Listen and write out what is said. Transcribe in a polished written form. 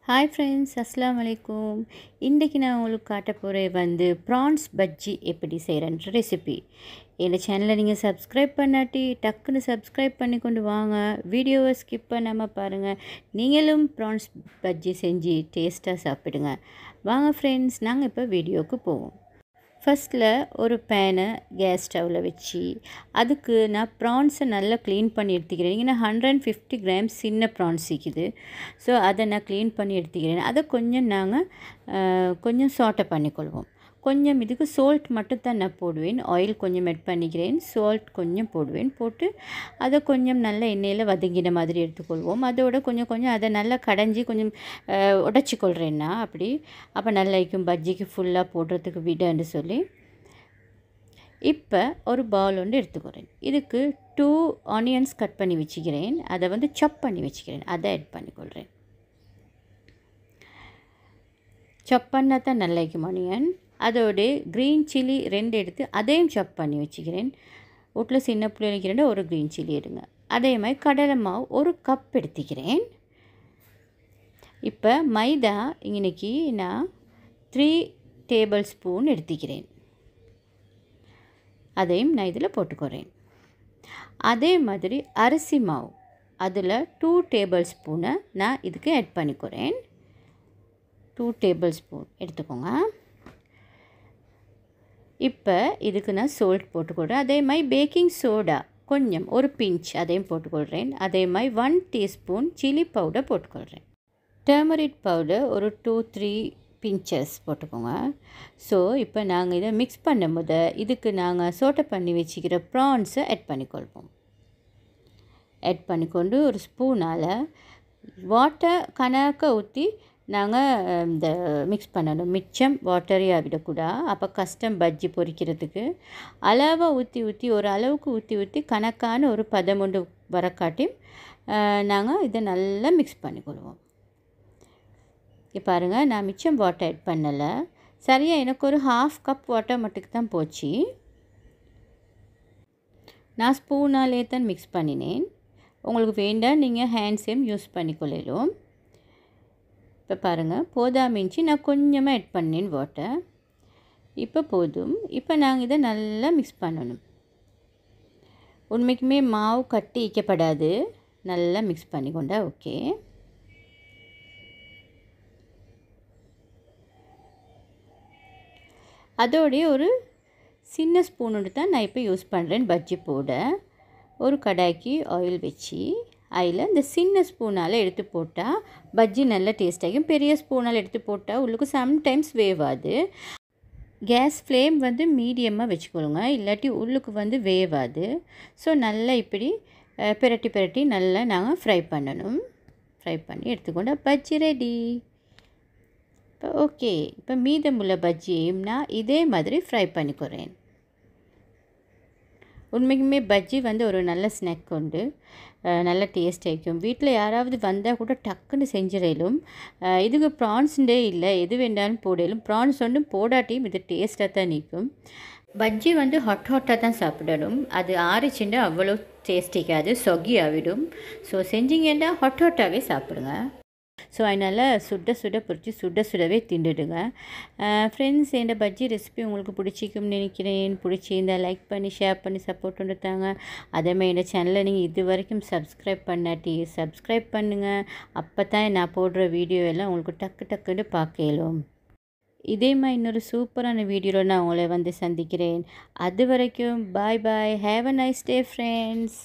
Hi friends, அஸ்ஸலாமு அலைக்கும். இன்றைக்கி நான் உங்களுக்கு காட்ட போகிறேன் ப்ரான்ஸ் பஜ்ஜி எப்படி செய்கிறேன்ற ரெசிபி. என்னோடய சேனலை நீங்கள் சப்ஸ்கிரைப் பண்ணாட்டி டக்குன்னு சப்ஸ்கிரைப் பண்ணி கொண்டு வாங்க. வீடியோவை ஸ்கிப் பண்ணாமல் பாருங்கள். நீங்களும் ப்ரான்ஸ் பஜ்ஜி செஞ்சு டேஸ்ட்டாக சாப்பிடுங்க. வாங்க ஃப்ரெண்ட்ஸ், நாங்கள் இப்போ வீடியோவுக்கு போவோம். ஃபஸ்ட்டில் ஒரு பேனை கேஸ் ஸ்டவ்வில் வச்சு அதுக்கு நான் ப்ரான்ஸை நல்லா க்ளீன் பண்ணி எடுத்துக்கிறேன். இங்கே நான் 150 கிராம் சின்ன ப்ரான்ஸ் இருக்குது. ஸோ அதை நான் க்ளீன் பண்ணி எடுத்துக்கிறேன். அதை கொஞ்சம் கொஞ்சம் சாட்டை பண்ணிக்கொள்வோம். கொஞ்சம் இதுக்கு சால்ட் மட்டும் தான் நான் போடுவேன். ஆயில் கொஞ்சம் ஆட் பண்ணிக்கிறேன், சால்ட் கொஞ்சம் போடுவேன். போட்டு அதை கொஞ்சம் நல்ல எண்ணெயில் வதங்கின மாதிரி எடுத்துக்கொள்வோம். அதோட கொஞ்சம் அதை நல்லா கடைஞ்சி கொஞ்சம் உடச்சிக்கொள்கிறேன்னா அப்போ நல்லா இருக்கும் பஜ்ஜிக்கு ஃபுல்லாக போடுறதுக்கு விடன்னு சொல்லி. இப்போ ஒரு பவுல் ஒன்று எடுத்துக்கிறேன். இதுக்கு 2 ஆனியன்ஸ் கட் பண்ணி வச்சுக்கிறேன். அதை சாப் பண்ணி வச்சுக்கிறேன். அதை ஆட் பண்ணிக்கொள்கிறேன். சாப் பண்ணால் தான் நல்லா இருக்கும் ஆனியன். அதோட க்ரீன் சில்லி 2 எடுத்து அதையும் சாப் பண்ணி வச்சுக்கிறேன். வீட்டில் சின்ன பிள்ளைகளுக்கு ஒரு க்ரீன் சில்லி எடுங்க. அதே மாதிரி கடலை மாவு 1 கப் எடுத்துக்கிறேன். இப்போ மைதா இன்னைக்கு நான் 3 டேபிள் ஸ்பூன் எடுத்துக்கிறேன். அதையும் நான் இதில் போட்டுக்கிறேன். அதே மாதிரி அரிசி மாவு அதில் 2 டேபிள் ஸ்பூனை நான் இதுக்கு ஆட் பண்ணிக்கிறேன். 2 டேபிள் ஸ்பூன் எடுத்துக்கோங்க. இப்போ இதுக்கு நான் சால்ட் போட்டுக்கொள்கிறேன். அதே மாதிரி பேக்கிங் சோடா கொஞ்சம் ஒரு பிஞ்ச் அதையும் போட்டுக்கொள்கிறேன். அதே மாதிரி 1 டீஸ்பூன் சில்லி பவுடர் போட்டுக்கொள்கிறேன். டர்மரிக் பவுடர் ஒரு 2-3 பிஞ்சஸ் போட்டுக்கோங்க. ஸோ இப்போ நாங்கள் இதை மிக்ஸ் பண்ணும்போது இதுக்கு நாங்கள் சோட்டை பண்ணி வச்சுக்கிற ப்ரான்ஸை ஆட் பண்ணிக்கொள்வோம். ஆட் பண்ணிக்கொண்டு ஒரு ஸ்பூனால் வாட்டர் கணக்க ஊற்றி நாங்கள் இந்த மிக்ஸ் பண்ணணும். மிச்சம் வாட்டரையாக விடக்கூடாது. அப்போ கஷ்டம் பஜ்ஜி பொரிக்கிறதுக்கு. அளவாக ஊற்றி ஒரு அளவுக்கு ஊற்றி கணக்கான ஒரு பதமுண்டு வரக்காட்டி நாங்கள் இதை நல்லா மிக்ஸ் பண்ணிக்கொள்வோம். இப்போ பாருங்கள், நான் மிச்சம் வாட்டர் ஆட் பண்ணலை. சரியாக எனக்கு ஒரு 1/2 கப் வாட்டர் மட்டுக்கு தான் போச்சு. நான் ஸ்பூனாலே தான் மிக்ஸ் பண்ணினேன். உங்களுக்கு வேண்டாம் நீங்கள் ஹேண்ட்ஸையும் யூஸ் பண்ணிக்கொள்ளலாம். இப்போ பாருங்கள், போதாமிஞ்சி நான் கொஞ்சமாக ஆட் பண்ணேன் வாட்டர். இப்போ போதும். இப்போ நாங்கள் இதை நல்லா மிக்ஸ் பண்ணணும். உண்மைக்குமே மாவு கட்டி வைக்கப்படாது. நல்லா மிக்ஸ் பண்ணிக்கொண்டா ஓகே. அதோடைய ஒரு சின்ன ஸ்பூனோடு தான் நான் இப்போ யூஸ் பண்ணுறேன் பஜ்ஜி போட. ஒரு கடாய்க்கு ஆயில் வச்சு அதில் இந்த சின்ன ஸ்பூனால் எடுத்து போட்டால் பஜ்ஜி நல்ல டேஸ்ட்டாகும். பெரிய ஸ்பூனால் எடுத்து போட்டால் உள்ளுக்கு சம்டைம்ஸ் வேவாது. கேஸ் ஃப்ளேம் மீடியமாக வச்சுக்கொள்ளுங்க, இல்லாட்டி உள்ளுக்கு வேவாது. ஸோ நல்லா இப்படி பிரட்டி நல்லா நாங்கள் ஃப்ரை பண்ணணும். ஃப்ரை பண்ணி எடுத்துக்கொண்டா பஜ்ஜி ரெடி. இப்போ ஓகே. இப்போ மீதமுள்ள பஜ்ஜியையும் நான் இதே மாதிரி ஃப்ரை பண்ணிக்கிறேன். உண்மைக்குமே பஜ்ஜி ஒரு நல்ல ஸ்நாக் உண்டு. நல்ல டேஸ்ட் ஆகிக்கும். வீட்டில் யாராவது வந்தால் கூட டக்குன்னு செஞ்சிடலும். இதுக்கு ப்ரான்ஸுண்டே இல்லை, எது வேண்டாலும் போடலும். ப்ரான்ஸ் ஒன்றும் போடாட்டியும் இது டேஸ்ட்டாக தான் நிற்கும். பஜ்ஜி ஹாட்டாக தான் சாப்பிடணும். அது ஆறிச்சுண்டா அவ்வளோ டேஸ்டிக்காது, சொகி ஆகிடும். ஸோ செஞ்சிங்கன்னா ஹாட்டாகவே சாப்பிடுங்க. ஸோ அதனால் சுட பொரிச்சு சுடவே திண்டுடுங்க. ஃப்ரெண்ட்ஸ், இந்த பஜ்ஜி ரெசிபி உங்களுக்கு பிடிச்சிக்கும்னு நினைக்கிறேன். பிடிச்சிருந்தால் லைக் பண்ணி ஷேர் பண்ணி சப்போர்ட் பண்ணிட்டாங்க. அதேமாதிரி இந்த சேனலை நீங்கள் இது வரைக்கும் சப்ஸ்கிரைப் பண்ணாட்டி சப்ஸ்கிரைப் பண்ணுங்கள். அப்போ தான் நான் போடுற வீடியோ எல்லாம் உங்களுக்கு டக்குன்னு பார்க்கலாம். இதே மாதிரி இன்னொரு சூப்பரான வீடியோவில் நான் உங்களை சந்திக்கிறேன். அது வரைக்கும் bye. Have a nice day friends.